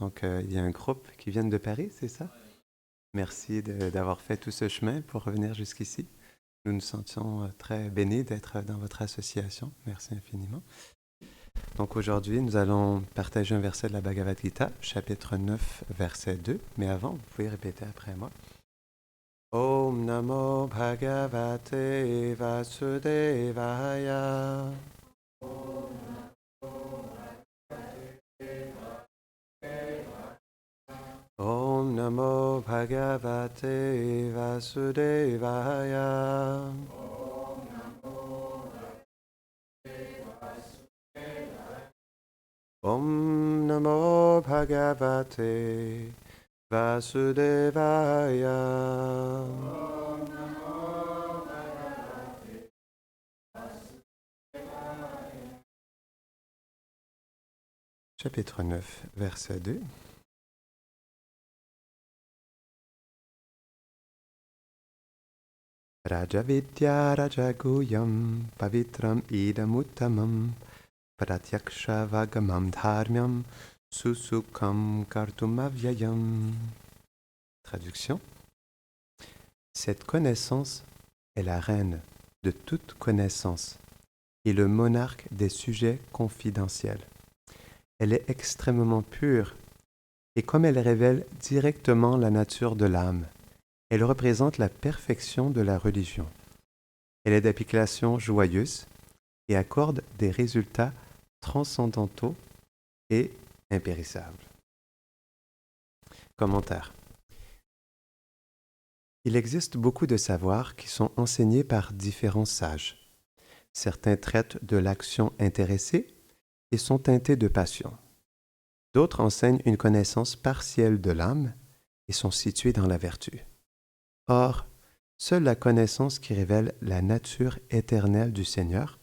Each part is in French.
Donc, il y a un groupe qui vient de Paris, c'est ça? Merci d'avoir fait tout ce chemin pour revenir jusqu'ici. Nous nous sentions très bénis d'être dans votre association. Merci infiniment. Donc aujourd'hui, nous allons partager un verset de la Bhagavad Gita, chapitre 9, verset 2. Mais avant, vous pouvez répéter après moi. Om Namo Bhagavate Vasudevaya. Om Namo Bhagavate Vasudevaya. Om Namo Bhagavate Vasudevaya. Chapitre 9, verset 2. Rajavidya Rajaguyam Pavitram Idamuttamam Pratyaksha Vagamam Dharmyam Susukam Kartumavyayam. Traduction. Cette connaissance est la reine de toute connaissance et le monarque des sujets confidentiels. Elle est extrêmement pure et comme elle révèle directement la nature de l'âme, elle représente la perfection de la religion. Elle est d'application joyeuse et accorde des résultats transcendantaux et impérissables. Commentaire. Il existe beaucoup de savoirs qui sont enseignés par différents sages. Certains traitent de l'action intéressée et sont teintés de passion. D'autres enseignent une connaissance partielle de l'âme et sont situés dans la vertu. Or, seule la connaissance qui révèle la nature éternelle du Seigneur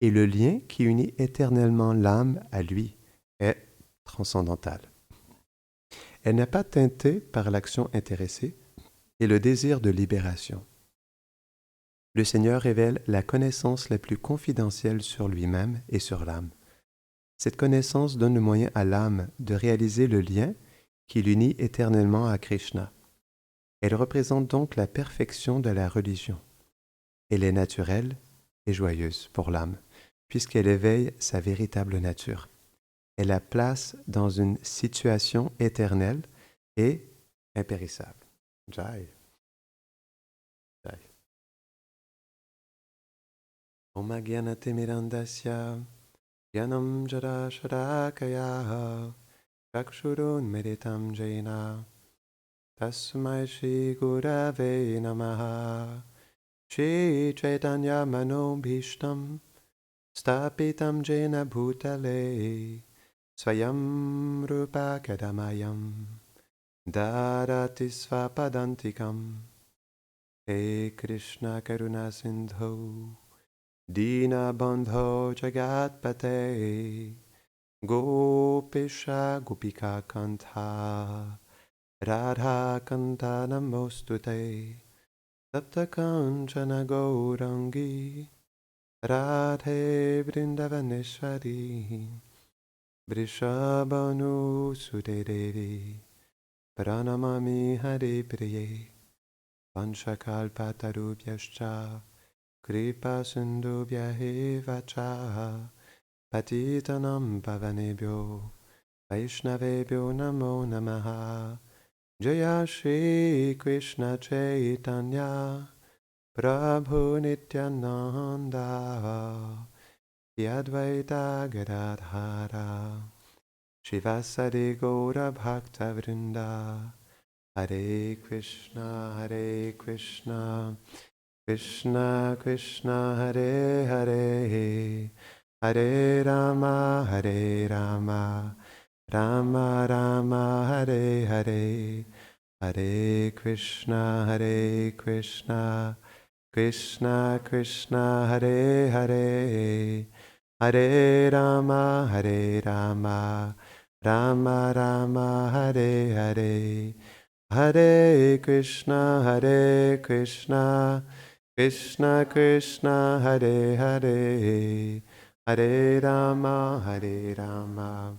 et le lien qui unit éternellement l'âme à lui est transcendantale. Elle n'est pas teintée par l'action intéressée et le désir de libération. Le Seigneur révèle la connaissance la plus confidentielle sur lui-même et sur l'âme. Cette connaissance donne le moyen à l'âme de réaliser le lien qui l'unit éternellement à Krishna. Elle représente donc la perfection de la religion. Elle est naturelle et joyeuse pour l'âme, puisqu'elle éveille sa véritable nature. Elle la place dans une situation éternelle et impérissable. Jai. Jai. Om Gyanatimirandasya Gyanam Jara Sharakaya Chakshurun Meditam Jaina Tasmai Shri Gurave Namaha Shri Chaitanya Manobhishtam Stapitam Jena Bhutale Swayam Rupa Kadamayam Darati Svapadantikam He Krishna Karuna Sindho Dina Bandho Jagatpate Gopisha Gopika Kantha Radha Kanta Namostute Tapta Kanchana Gaurangi Radhe Vrindavaneshwari Vrishabhanu Sudedevi Pranamami Hare Priye Panchakalpatarubhyascha Kripa Sindhubhya Cha Patitanam Pavanebhyo Vaishnavebhyo Namo Namaha Jaya Shri Krishna Chaitanya Prabhu Nityananda Yadvaita Gadadhara Shivasadi Gaura Bhakta Vrinda Hare Krishna Krishna Krishna Hare Hare Hare Rama Rama Rama Hare Hare Hare Krishna Krishna Krishna Hare Hare Hare Rama Rama Rama Hare Hare Hare Krishna Krishna Krishna Hare Hare Hare Rama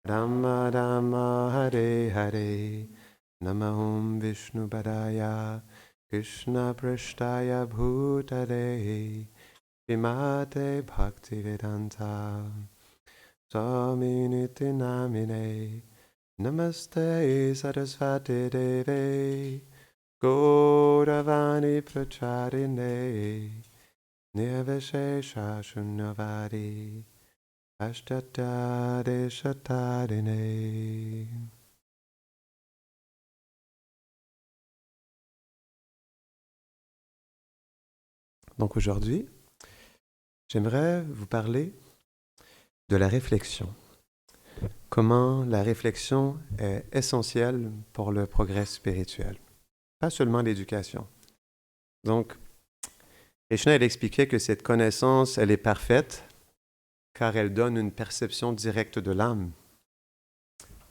Rama Rama Hare Hare Namahum Vishnu Padaya Krishna Prashtaya Bhutale Vimate Bhaktivedanta Swaminiti Namine Namaste Sarasvati Deve Gauravani Pracharine Nirvishesha Shunyavadi Ashtadade Shatadine. Donc aujourd'hui, j'aimerais vous parler de la réflexion. Comment la réflexion est essentielle pour le progrès spirituel. Pas seulement l'éducation. Donc, Krishna, elle expliquait que cette connaissance, elle est parfaite car elle donne une perception directe de l'âme.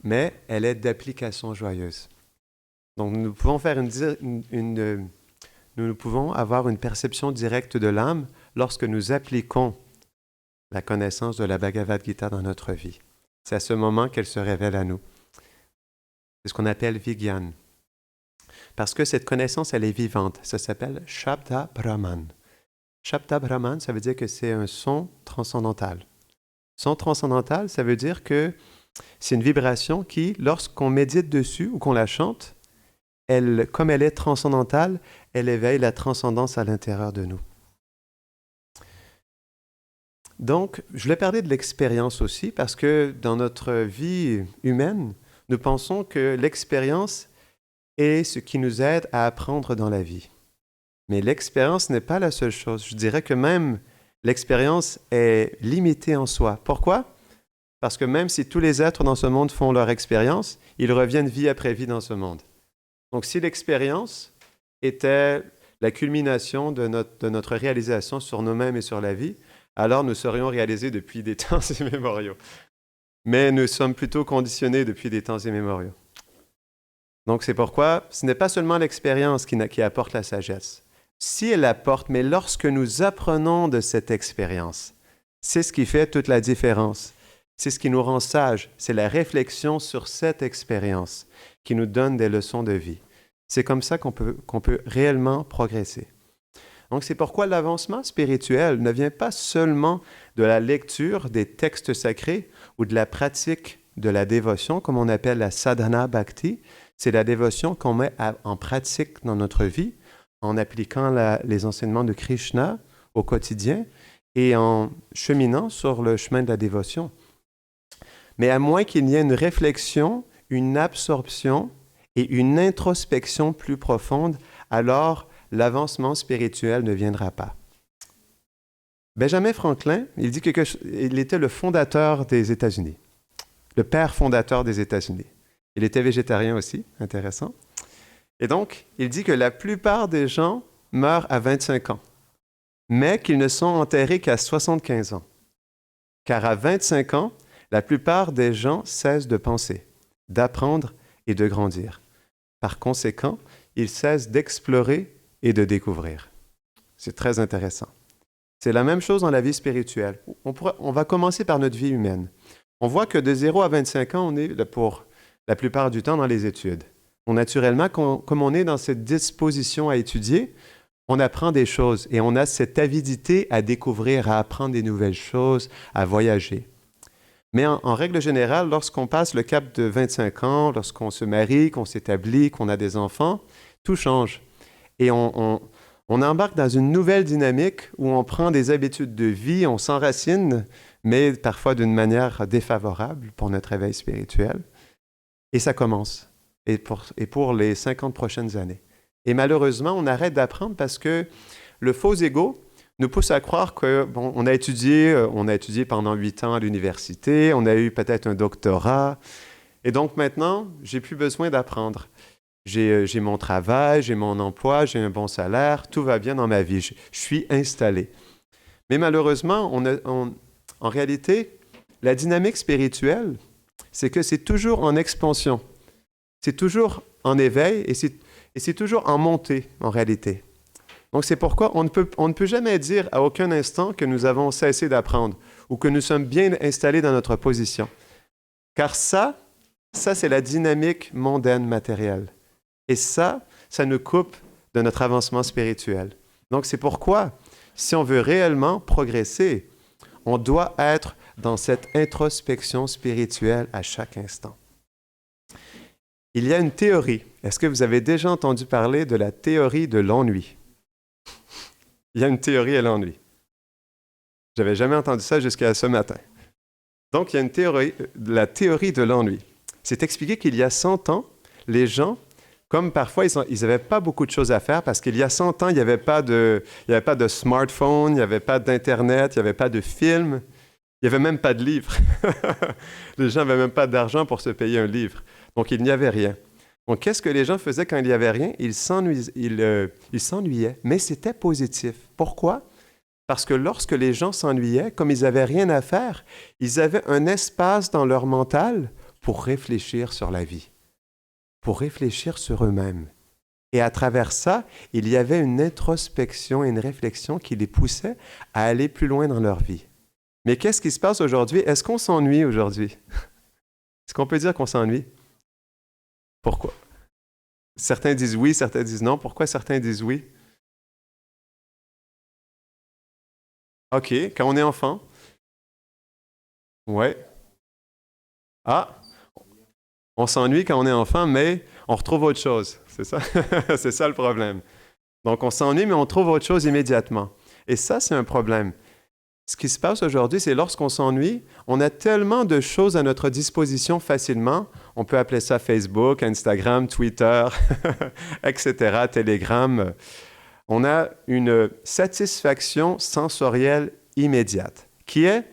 Mais elle est d'application joyeuse. Donc, nous pouvons nous pouvons avoir une perception directe de l'âme lorsque nous appliquons la connaissance de la Bhagavad Gita dans notre vie. C'est à ce moment qu'elle se révèle à nous. C'est ce qu'on appelle Vigyan. Parce que cette connaissance, elle est vivante. Ça s'appelle Shabda Brahman. Shabda Brahman, ça veut dire que c'est un son transcendantal. Son transcendantal, ça veut dire que c'est une vibration qui, lorsqu'on médite dessus ou qu'on la chante, comme elle est transcendantale, elle éveille la transcendance à l'intérieur de nous. Donc, je voulais parler de l'expérience aussi, parce que dans notre vie humaine, nous pensons que l'expérience est ce qui nous aide à apprendre dans la vie. Mais l'expérience n'est pas la seule chose. Je dirais que même l'expérience est limitée en soi. Pourquoi? Parce que même si tous les êtres dans ce monde font leur expérience, ils reviennent vie après vie dans ce monde. Donc, si l'expérience était la culmination de notre réalisation sur nous-mêmes et sur la vie, alors nous serions réalisés depuis des temps immémoriaux. Mais nous sommes plutôt conditionnés depuis des temps immémoriaux. Donc, c'est pourquoi ce n'est pas seulement l'expérience qui apporte la sagesse. Si elle apporte, mais lorsque nous apprenons de cette expérience, c'est ce qui fait toute la différence. C'est ce qui nous rend sages. C'est la réflexion sur cette expérience qui nous donne des leçons de vie. C'est comme ça qu'on peut réellement progresser. Donc, c'est pourquoi l'avancement spirituel ne vient pas seulement de la lecture des textes sacrés ou de la pratique de la dévotion, comme on appelle la sadhana bhakti. C'est la dévotion qu'on met en pratique dans notre vie, en appliquant les enseignements de Krishna au quotidien et en cheminant sur le chemin de la dévotion. Mais à moins qu'il y ait une réflexion, une absorption et une introspection plus profonde, alors l'avancement spirituel ne viendra pas. Benjamin Franklin, il dit qu'il était le fondateur des États-Unis, le père fondateur des États-Unis. Il était végétarien aussi, intéressant. Et donc, il dit que la plupart des gens meurent à 25 ans, mais qu'ils ne sont enterrés qu'à 75 ans. Car à 25 ans, la plupart des gens cessent de penser, d'apprendre et de grandir. Par conséquent, ils cessent d'explorer et de découvrir. C'est très intéressant. C'est la même chose dans la vie spirituelle. On va commencer par notre vie humaine. On voit que de 0 à 25 ans, on est pour la plupart du temps dans les études. Naturellement, comme on est dans cette disposition à étudier, on apprend des choses et on a cette avidité à découvrir, à apprendre des nouvelles choses, à voyager. Mais en règle générale, lorsqu'on passe le cap de 25 ans, lorsqu'on se marie, qu'on s'établit, qu'on a des enfants, tout change. Et on embarque dans une nouvelle dynamique où on prend des habitudes de vie, on s'enracine, mais parfois d'une manière défavorable pour notre éveil spirituel. Et ça commence. Et pour les 50 prochaines années. Et malheureusement, on arrête d'apprendre parce que le faux ego nous pousse à croire qu'on a étudié pendant 8 ans à l'université, on a eu peut-être un doctorat, et donc maintenant, j'ai plus besoin d'apprendre. J'ai mon travail, j'ai mon emploi, j'ai un bon salaire, tout va bien dans ma vie, je suis installé. Mais malheureusement, en réalité, la dynamique spirituelle, c'est que c'est toujours en expansion. C'est toujours en éveil et c'est toujours en montée, en réalité. Donc, c'est pourquoi on ne peut jamais dire à aucun instant que nous avons cessé d'apprendre ou que nous sommes bien installés dans notre position. Car ça c'est la dynamique mondaine matérielle. Et ça nous coupe de notre avancement spirituel. Donc, c'est pourquoi, si on veut réellement progresser, on doit être dans cette introspection spirituelle à chaque instant. Il y a une théorie. Est-ce que vous avez déjà entendu parler de la théorie de l'ennui? Il y a une théorie à l'ennui. Je n'avais jamais entendu ça jusqu'à ce matin. Donc, il y a une théorie, la théorie de l'ennui. C'est expliqué qu'il y a 100 ans, les gens, comme parfois ils n'avaient pas beaucoup de choses à faire parce qu'il y a 100 ans, il n'y avait pas de smartphone, il n'y avait pas d'Internet, il n'y avait pas de film, il n'y avait même pas de livres. Les gens n'avaient même pas d'argent pour se payer un livre. Donc, il n'y avait rien. Donc, qu'est-ce que les gens faisaient quand il n'y avait rien? Ils s'ennuyaient, mais c'était positif. Pourquoi? Parce que lorsque les gens s'ennuyaient, comme ils n'avaient rien à faire, ils avaient un espace dans leur mental pour réfléchir sur la vie, pour réfléchir sur eux-mêmes. Et à travers ça, il y avait une introspection et une réflexion qui les poussait à aller plus loin dans leur vie. Mais qu'est-ce qui se passe aujourd'hui? Est-ce qu'on s'ennuie aujourd'hui? Est-ce qu'on peut dire qu'on s'ennuie? Pourquoi? Certains disent oui, certains disent non. Pourquoi certains disent oui? OK, quand on est enfant. Ouais. Ah, on s'ennuie quand on est enfant, mais on retrouve autre chose. C'est ça? C'est ça le problème. Donc, on s'ennuie, mais on trouve autre chose immédiatement. Et ça, c'est un problème. Ce qui se passe aujourd'hui, c'est lorsqu'on s'ennuie, on a tellement de choses à notre disposition facilement. On peut appeler ça Facebook, Instagram, Twitter, etc., Telegram. On a une satisfaction sensorielle immédiate, qui est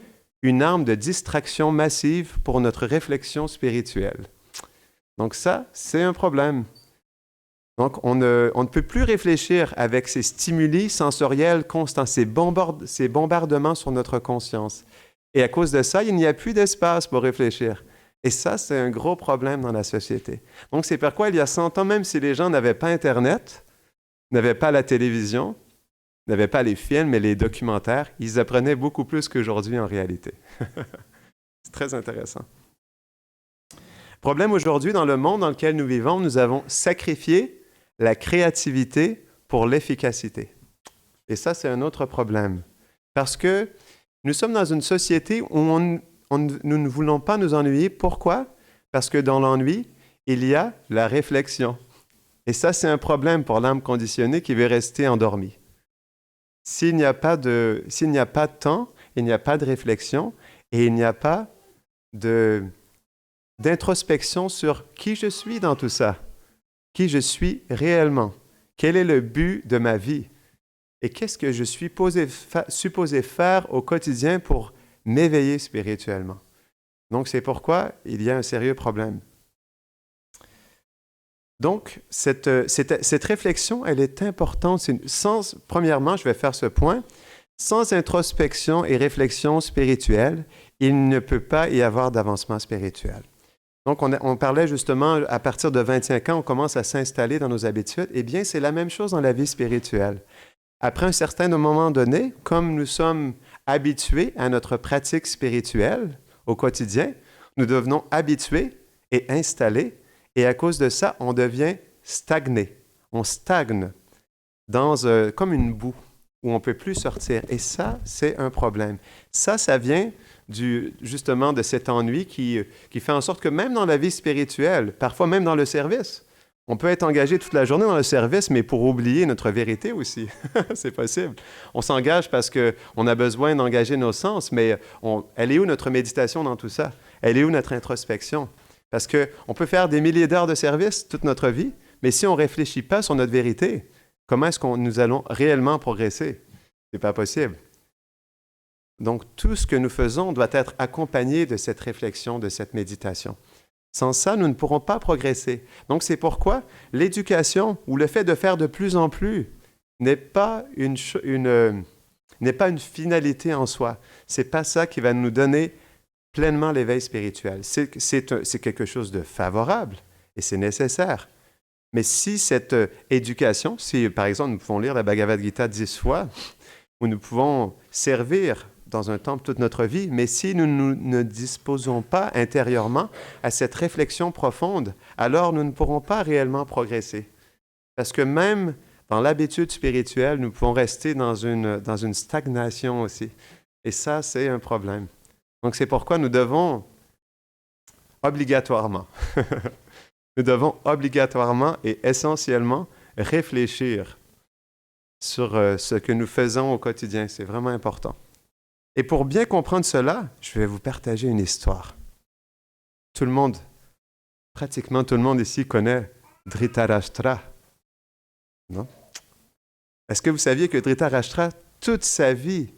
une arme de distraction massive pour notre réflexion spirituelle. Donc ça, c'est un problème. Donc, on ne peut plus réfléchir avec ces stimuli sensoriels constants, ces bombardements sur notre conscience. Et à cause de ça, il n'y a plus d'espace pour réfléchir. Et ça, c'est un gros problème dans la société. Donc, c'est pourquoi il y a 100 ans, même si les gens n'avaient pas Internet, n'avaient pas la télévision, n'avaient pas les films et les documentaires, ils apprenaient beaucoup plus qu'aujourd'hui en réalité. C'est très intéressant. Problème aujourd'hui, dans le monde dans lequel nous vivons, nous avons sacrifié la créativité pour l'efficacité. Et ça, c'est un autre problème. Parce que nous sommes dans une société où nous ne voulons pas nous ennuyer. Pourquoi? Parce que dans l'ennui, il y a la réflexion. Et ça, c'est un problème pour l'âme conditionnée qui veut rester endormie. S'il n'y a pas de temps, il n'y a pas de réflexion et il n'y a pas d'introspection sur qui je suis dans tout ça. Qui je suis réellement? Quel est le but de ma vie? Et qu'est-ce que je suis supposé faire au quotidien pour m'éveiller spirituellement? Donc, c'est pourquoi il y a un sérieux problème. Donc, cette réflexion, elle est importante. Premièrement, je vais faire ce point. Sans introspection et réflexion spirituelle, il ne peut pas y avoir d'avancement spirituel. Donc, on parlait justement, à partir de 25 ans, on commence à s'installer dans nos habitudes. Eh bien, c'est la même chose dans la vie spirituelle. Après un certain moment donné, comme nous sommes habitués à notre pratique spirituelle au quotidien, nous devenons habitués et installés. Et à cause de ça, on devient stagné. On stagne comme une boue où on ne peut plus sortir. Et ça, c'est un problème. Ça vient justement de cet ennui qui fait en sorte que même dans la vie spirituelle, parfois même dans le service, on peut être engagé toute la journée dans le service, mais pour oublier notre vérité aussi. C'est possible. On s'engage parce qu'on a besoin d'engager nos sens, mais elle est où notre méditation dans tout ça? Elle est où notre introspection? Parce qu'on peut faire des milliers d'heures de service toute notre vie, mais si on ne réfléchit pas sur notre vérité, comment est-ce que nous allons réellement progresser? Ce n'est pas possible. Donc, tout ce que nous faisons doit être accompagné de cette réflexion, de cette méditation. Sans ça, nous ne pourrons pas progresser. Donc, c'est pourquoi l'éducation ou le fait de faire de plus en plus n'est pas une finalité en soi. Ce n'est pas ça qui va nous donner pleinement l'éveil spirituel. C'est quelque chose de favorable et c'est nécessaire. Mais si cette éducation, si par exemple nous pouvons lire la Bhagavad Gita 10 fois, où nous pouvons servir dans un temple toute notre vie, mais si nous ne disposons pas intérieurement à cette réflexion profonde, alors nous ne pourrons pas réellement progresser. Parce que même dans l'habitude spirituelle, nous pouvons rester dans une stagnation aussi. Et ça, c'est un problème. Donc, c'est pourquoi nous devons obligatoirement, nous devons obligatoirement et essentiellement réfléchir sur ce que nous faisons au quotidien. C'est vraiment important. Et pour bien comprendre cela, je vais vous partager une histoire. Pratiquement tout le monde ici connaît Dhritarashtra. Non? Est-ce que vous saviez que Dhritarashtra, toute sa vie,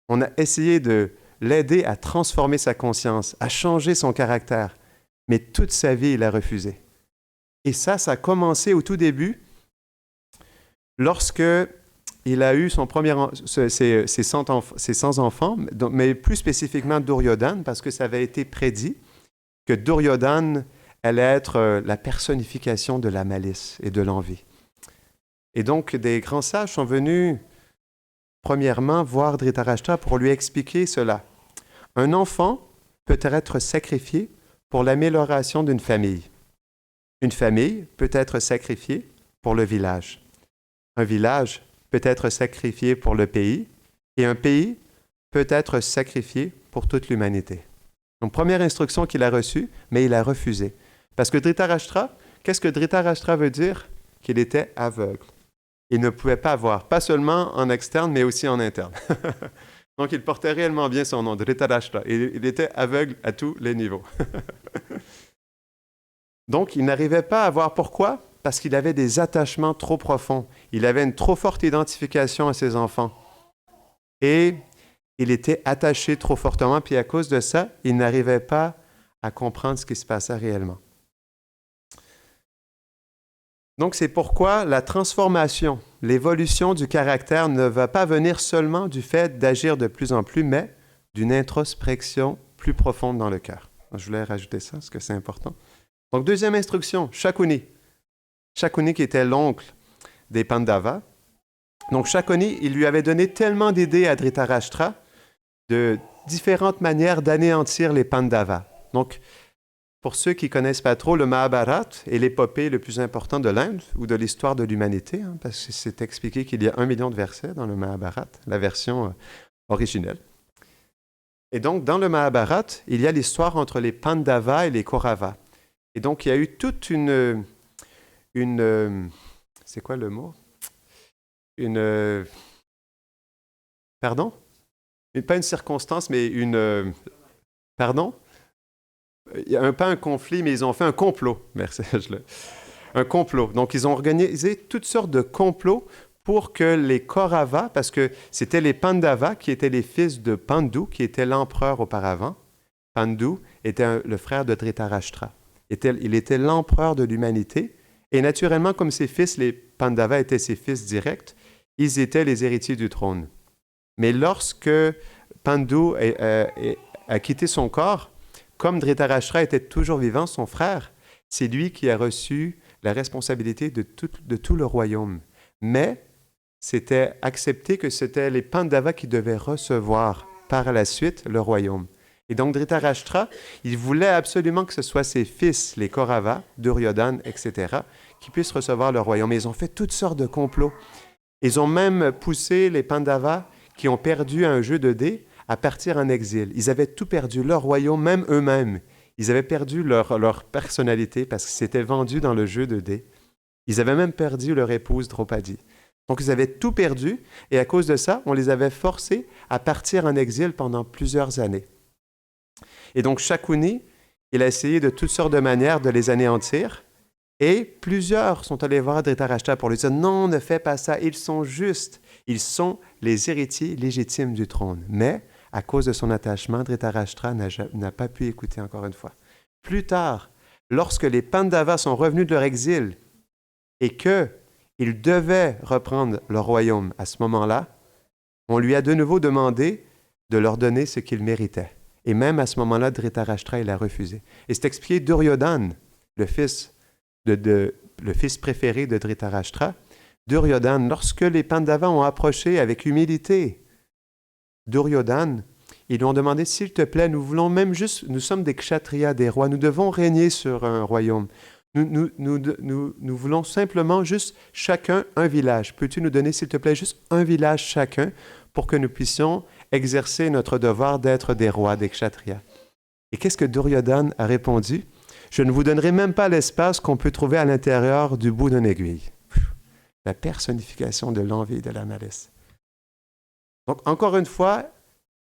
on a essayé de l'aider à transformer sa conscience, à changer son caractère, mais toute sa vie, il a refusé. Et ça a commencé au tout début, lorsque il a eu ses 100 enfants, mais plus spécifiquement Duryodhana, parce que ça avait été prédit que Duryodhana allait être la personnification de la malice et de l'envie. Et donc, des grands sages sont venus, premièrement, voir Dhritarashtra pour lui expliquer cela. Un enfant peut être sacrifié pour l'amélioration d'une famille. Une famille peut être sacrifiée pour le village. Un village peut être sacrifié pour le pays, et un pays peut être sacrifié pour toute l'humanité. Donc, première instruction qu'il a reçue, mais il a refusé. Parce que Dhritarashtra, qu'est-ce que Dhritarashtra veut dire? Qu'il était aveugle. Il ne pouvait pas voir, pas seulement en externe, mais aussi en interne. Donc, il portait réellement bien son nom, Dhritarashtra. Il était aveugle à tous les niveaux. Donc, il n'arrivait pas à voir. Pourquoi? Parce qu'il avait des attachements trop profonds. Il avait une trop forte identification à ses enfants. Et il était attaché trop fortement, puis à cause de ça, il n'arrivait pas à comprendre ce qui se passait réellement. Donc, c'est pourquoi la transformation, l'évolution du caractère ne va pas venir seulement du fait d'agir de plus en plus, mais d'une introspection plus profonde dans le cœur. Je voulais rajouter ça, parce que c'est important. Donc, deuxième instruction, Shakuni. Shakuni qui était l'oncle des Pandavas. Donc, Shakuni, il lui avait donné tellement d'idées à Dhritarashtra de différentes manières d'anéantir les Pandavas. Donc, pour ceux qui ne connaissent pas trop, le Mahabharata est l'épopée le plus important de l'Inde ou de l'histoire de l'humanité, parce que c'est expliqué qu'il y a 1 million de versets dans le Mahabharata, la version originelle. Et donc, dans le Mahabharata, il y a l'histoire entre les Pandavas et les Kauravas. Et donc, il y a eu toute une c'est quoi le mot? Pardon? Pas une circonstance, mais pardon? Il y a pas un conflit, mais ils ont fait un complot. Merci. Un complot. Donc, ils ont organisé toutes sortes de complots pour que les Kauravas, parce que c'était les Pandavas qui étaient les fils de Pandu, qui était l'empereur auparavant. Pandu était le frère de Dhritarashtra. Il était l'empereur de l'humanité. Et naturellement, comme ses fils, les Pandavas étaient ses fils directs, ils étaient les héritiers du trône. Mais lorsque Pandu a quitté son corps, comme Dhritarashtra était toujours vivant, son frère, c'est lui qui a reçu la responsabilité de tout le royaume. Mais c'était accepté que c'était les Pandavas qui devaient recevoir par la suite le royaume. Et donc Dhritarashtra, il voulait absolument que ce soit ses fils, les Kauravas, Duryodhana, etc., qui puissent recevoir le royaume. Et ils ont fait toutes sortes de complots. Ils ont même poussé les Pandavas, qui ont perdu un jeu de dés, à partir en exil. Ils avaient tout perdu, leur royaume, même eux-mêmes. Ils avaient perdu leur personnalité parce qu'ils s'étaient vendus dans le jeu de dés. Ils avaient même perdu leur épouse Draupadi. Donc, ils avaient tout perdu et à cause de ça, on les avait forcés à partir en exil pendant plusieurs années. Et donc, Shakuni, il a essayé de toutes sortes de manières de les anéantir et plusieurs sont allés voir Dhritarashtra pour lui dire « Non, ne fais pas ça, ils sont justes. Ils sont les héritiers légitimes du trône. » Mais à cause de son attachement, Dhritarashtra n'a pas pu écouter encore une fois. Plus tard, lorsque les Pandavas sont revenus de leur exil et qu'ils devaient reprendre leur royaume à ce moment-là, on lui a de nouveau demandé de leur donner ce qu'ils méritaient. Et même à ce moment-là, Dhritarashtra, il a refusé. Et c'est expliqué Duryodhana, le fils préféré de Dhritarashtra, Duryodhana, lorsque les Pandavas ont approché avec humilité Duryodhana, ils lui ont demandé, s'il te plaît, nous voulons même juste, nous sommes des kshatriyas, des rois, nous devons régner sur un royaume. Nous voulons simplement juste chacun un village. Peux-tu nous donner, s'il te plaît, juste un village chacun pour que nous puissions exercer notre devoir d'être des rois, des kshatriyas? Et qu'est-ce que Duryodhana a répondu? Je ne vous donnerai même pas l'espace qu'on peut trouver à l'intérieur du bout d'une aiguille. La personnification de l'envie et de la malice. Donc, encore une fois,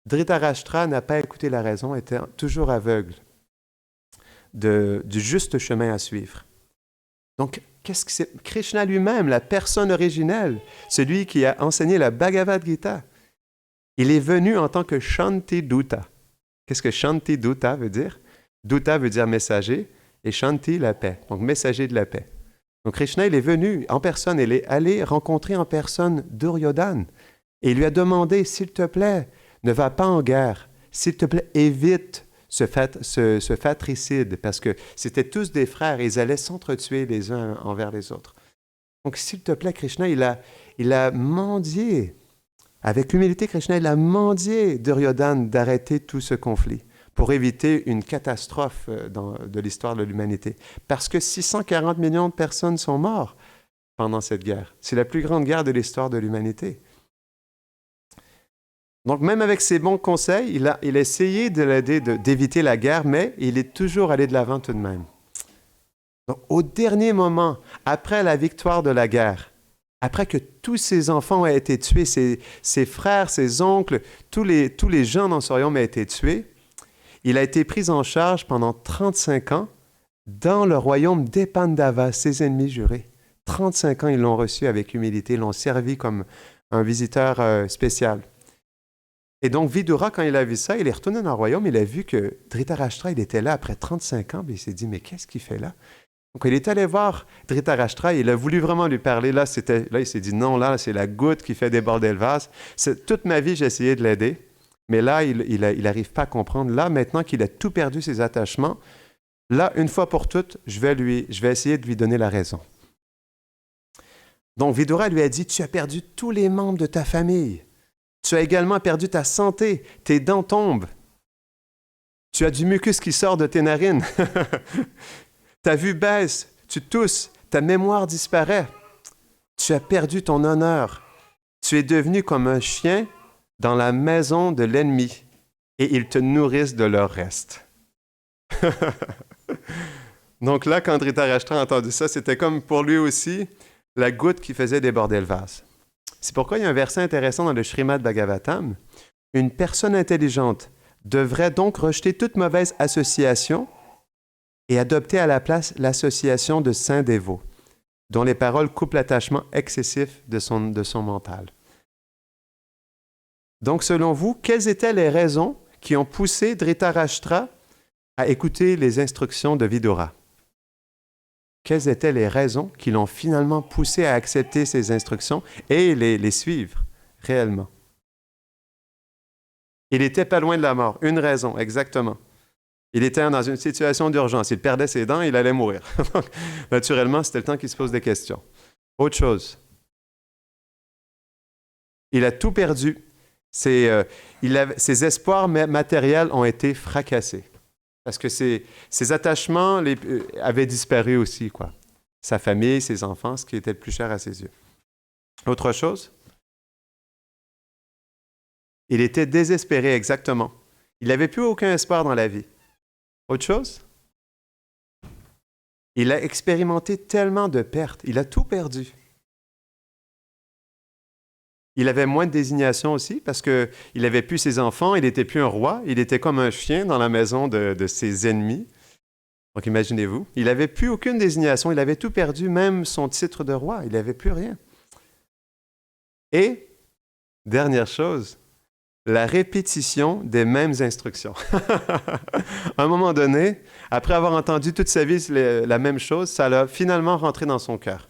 Dhritarashtra n'a pas écouté la raison, était toujours aveugle du juste chemin à suivre. Donc, qu'est-ce que c'est? Krishna lui-même, la personne originelle, celui qui a enseigné la Bhagavad Gita, il est venu en tant que Shanti Dutta. Qu'est-ce que Shanti Dutta veut dire? Dutta veut dire messager et Shanti, la paix. Donc, messager de la paix. Donc, Krishna, il est venu en personne, il est allé rencontrer en personne Duryodhana et il lui a demandé, s'il te plaît, ne va pas en guerre. S'il te plaît, évite ce fratricide, parce que c'était tous des frères et ils allaient s'entretuer les uns envers les autres. Donc, s'il te plaît, Krishna, il a mendié. Avec humilité, Krishna, il a mendié Duryodhana d'arrêter tout ce conflit pour éviter une catastrophe de l'histoire de l'humanité. Parce que 640 millions de personnes sont mortes pendant cette guerre. C'est la plus grande guerre de l'histoire de l'humanité. Donc, même avec ses bons conseils, il a essayé de l'aider d'éviter la guerre, mais il est toujours allé de l'avant tout de même. Donc, au dernier moment, après la victoire de la guerre, après que tous ses enfants aient été tués, ses frères, ses oncles, tous les gens dans ce royaume aient été tués, il a été pris en charge pendant 35 ans dans le royaume des Pandavas, ses ennemis jurés. 35 ans, ils l'ont reçu avec humilité, l'ont servi comme un visiteur spécial. Et donc, Vidura, quand il a vu ça, il est retourné dans le royaume, il a vu que Dhritarashtra, il était là après 35 ans, puis il s'est dit, mais qu'est-ce qu'il fait là? Donc, il est allé voir Dhritarashtra, il a voulu vraiment lui parler. Là, il s'est dit, non, là, c'est la goutte qui fait déborder le vase. Toute ma vie, j'ai essayé de l'aider, mais là, il n'arrive pas à comprendre. Là, maintenant qu'il a tout perdu ses attachements, là, une fois pour toutes, je vais essayer de lui donner la raison. Donc, Vidura lui a dit, tu as perdu tous les membres de ta famille. Tu as également perdu ta santé, tes dents tombent. Tu as du mucus qui sort de tes narines. Ta vue baisse, tu tousses, ta mémoire disparaît. Tu as perdu ton honneur. Tu es devenu comme un chien dans la maison de l'ennemi et ils te nourrissent de leur reste. Donc là, quand Dhritarashtra a entendu ça, c'était comme pour lui aussi la goutte qui faisait déborder le vase. C'est pourquoi il y a un verset intéressant dans le Srimad Bhagavatam. Une personne intelligente devrait donc rejeter toute mauvaise association et adopter à la place l'association de saints dévots, dont les paroles coupent l'attachement excessif de son mental. Donc, selon vous, quelles étaient les raisons qui ont poussé Dhritarashtra à écouter les instructions de Vidura? Quelles étaient les raisons qui l'ont finalement poussé à accepter ces instructions et les suivre réellement? Il n'était pas loin de la mort. Une raison, exactement. Il était dans une situation d'urgence. Il perdait ses dents, il allait mourir. Donc, naturellement, c'était le temps qu'il se pose des questions. Autre chose. Il a tout perdu. Ses espoirs matériels ont été fracassés. Parce que ses attachements avaient disparu aussi, quoi. Sa famille, ses enfants, ce qui était le plus cher à ses yeux. Autre chose? Il était désespéré, exactement. Il n'avait plus aucun espoir dans la vie. Autre chose? Il a expérimenté tellement de pertes. Il a tout perdu. Il avait moins de désignation aussi parce qu'il n'avait plus ses enfants, il n'était plus un roi, il était comme un chien dans la maison de ses ennemis. Donc imaginez-vous, il n'avait plus aucune désignation, il avait tout perdu, même son titre de roi, il n'avait plus rien. Et, dernière chose, la répétition des mêmes instructions. À un moment donné, après avoir entendu toute sa vie la même chose, ça l'a finalement rentré dans son cœur.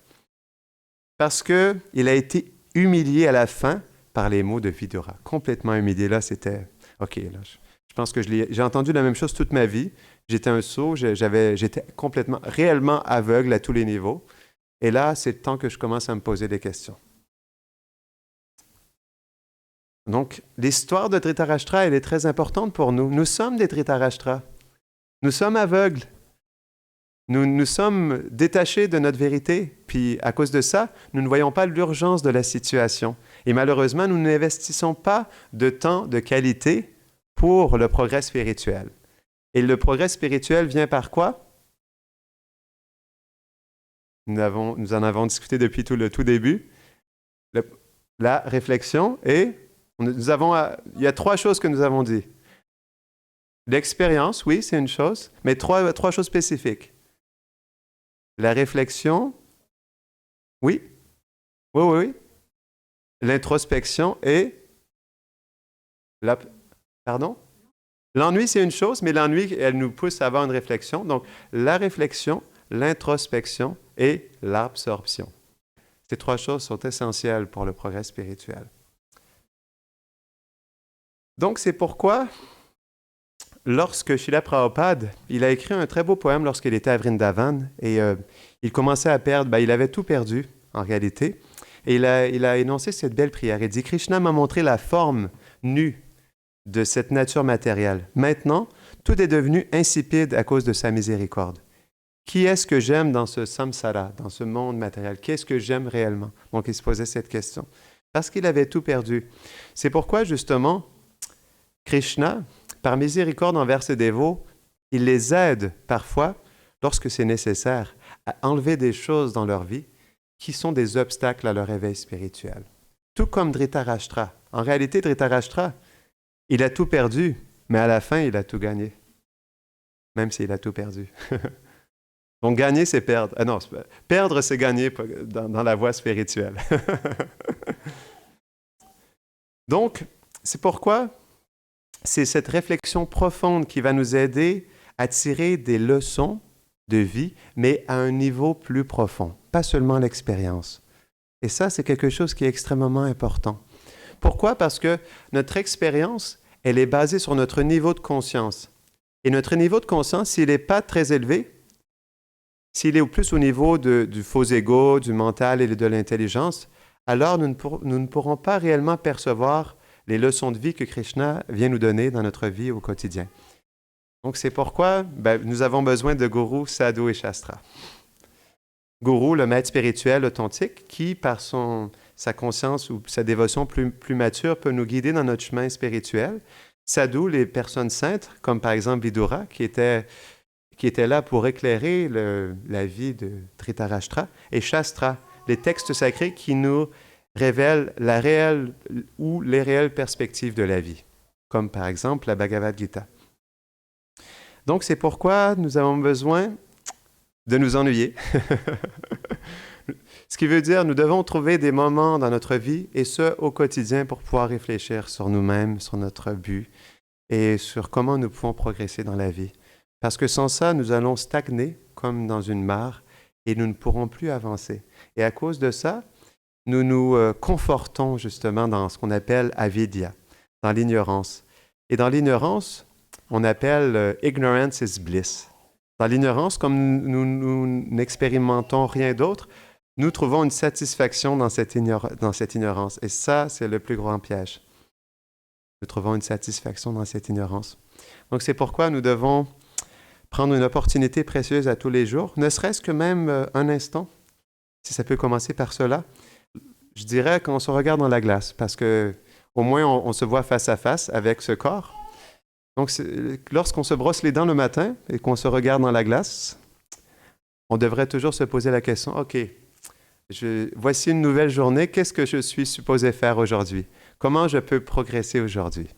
Parce qu'il a été humilié à la fin par les mots de Vidura. Complètement humilié. Là, c'était... OK, là, je pense que j'ai entendu la même chose toute ma vie. J'étais un sot, j'étais complètement, réellement aveugle à tous les niveaux. Et là, c'est le temps que je commence à me poser des questions. Donc, l'histoire de Dhritarashtra, elle est très importante pour nous. Nous sommes des Dhritarashtra. Nous sommes aveugles. Nous sommes détachés de notre vérité. Puis, à cause de ça, nous ne voyons pas l'urgence de la situation. Et malheureusement, nous n'investissons pas de temps de qualité pour le progrès spirituel. Et le progrès spirituel vient par quoi? Nous en avons discuté depuis le tout début. La réflexion et il y a 3 choses que nous avons dit. L'expérience, oui, c'est une chose, mais trois choses spécifiques. La réflexion, oui, oui. L'introspection et pardon? L'ennui, c'est une chose, mais l'ennui, elle nous pousse à avoir une réflexion. Donc, la réflexion, l'introspection et l'absorption. Ces 3 choses sont essentielles pour le progrès spirituel. Donc, c'est pourquoi, lorsque Srila Prabhupada, il a écrit un très beau poème lorsqu'il était à Vrindavan, et il commençait à perdre, il avait tout perdu, en réalité, et il a énoncé cette belle prière. Il dit « Krishna m'a montré la forme nue de cette nature matérielle. Maintenant, tout est devenu insipide à cause de sa miséricorde. Qui est-ce que j'aime dans ce samsara, dans ce monde matériel? Qu'est-ce que j'aime réellement? » Donc, il se posait cette question. Parce qu'il avait tout perdu. C'est pourquoi, justement, Krishna, par miséricorde envers ses dévots, il les aide parfois, lorsque c'est nécessaire, à enlever des choses dans leur vie qui sont des obstacles à leur éveil spirituel. Tout comme Dhritarashtra. En réalité, Dhritarashtra, il a tout perdu, mais à la fin, il a tout gagné. Même s'il a tout perdu. Donc, gagner, c'est perdre. Ah non, perdre, c'est gagner dans la voie spirituelle. Donc, c'est pourquoi c'est cette réflexion profonde qui va nous aider à tirer des leçons de vie, mais à un niveau plus profond, pas seulement l'expérience. Et ça, c'est quelque chose qui est extrêmement important. Pourquoi? Parce que notre expérience, elle est basée sur notre niveau de conscience. Et notre niveau de conscience, s'il n'est pas très élevé, s'il est plus au niveau du faux ego, du mental et de l'intelligence, alors nous ne pourrons pas réellement percevoir les leçons de vie que Krishna vient nous donner dans notre vie au quotidien. Donc, c'est pourquoi nous avons besoin de Guru, Sadhu et Shastra. Guru, le maître spirituel authentique, qui, par sa conscience ou sa dévotion plus mature, peut nous guider dans notre chemin spirituel. Sadhu, les personnes saintes, comme par exemple Vidura, qui était là pour éclairer la vie de Dhritarashtra, et Shastra, les textes sacrés qui nous révèlent la réelle ou les réelles perspectives de la vie, comme par exemple la Bhagavad Gita. Donc, c'est pourquoi nous avons besoin de nous ennuyer. Ce qui veut dire, nous devons trouver des moments dans notre vie, et ce, au quotidien, pour pouvoir réfléchir sur nous-mêmes, sur notre but, et sur comment nous pouvons progresser dans la vie. Parce que sans ça, nous allons stagner comme dans une mare, et nous ne pourrons plus avancer. Et à cause de ça, nous nous confortons justement dans ce qu'on appelle avidya, dans l'ignorance. Et dans l'ignorance, on appelle ignorance is bliss. Dans l'ignorance, comme nous n'expérimentons rien d'autre, nous trouvons une satisfaction dans cette ignorance. Et ça, c'est le plus grand piège. Nous trouvons une satisfaction dans cette ignorance. Donc, c'est pourquoi nous devons prendre une opportunité précieuse à tous les jours, ne serait-ce que même un instant, si ça peut commencer par cela. Je dirais qu'on se regarde dans la glace, parce que au moins on se voit face à face avec ce corps. Donc, lorsqu'on se brosse les dents le matin et qu'on se regarde dans la glace, on devrait toujours se poser la question, OK, voici une nouvelle journée, qu'est-ce que je suis supposé faire aujourd'hui? Comment je peux progresser aujourd'hui?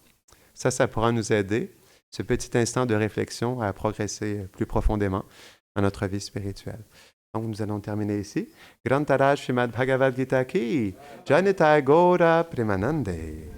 Ça pourra nous aider, ce petit instant de réflexion, à progresser plus profondément dans notre vie spirituelle. Donc, nous allons terminer ici. Grantaraj Srimad Bhagavad Gita ki, Janita Gora Premanande.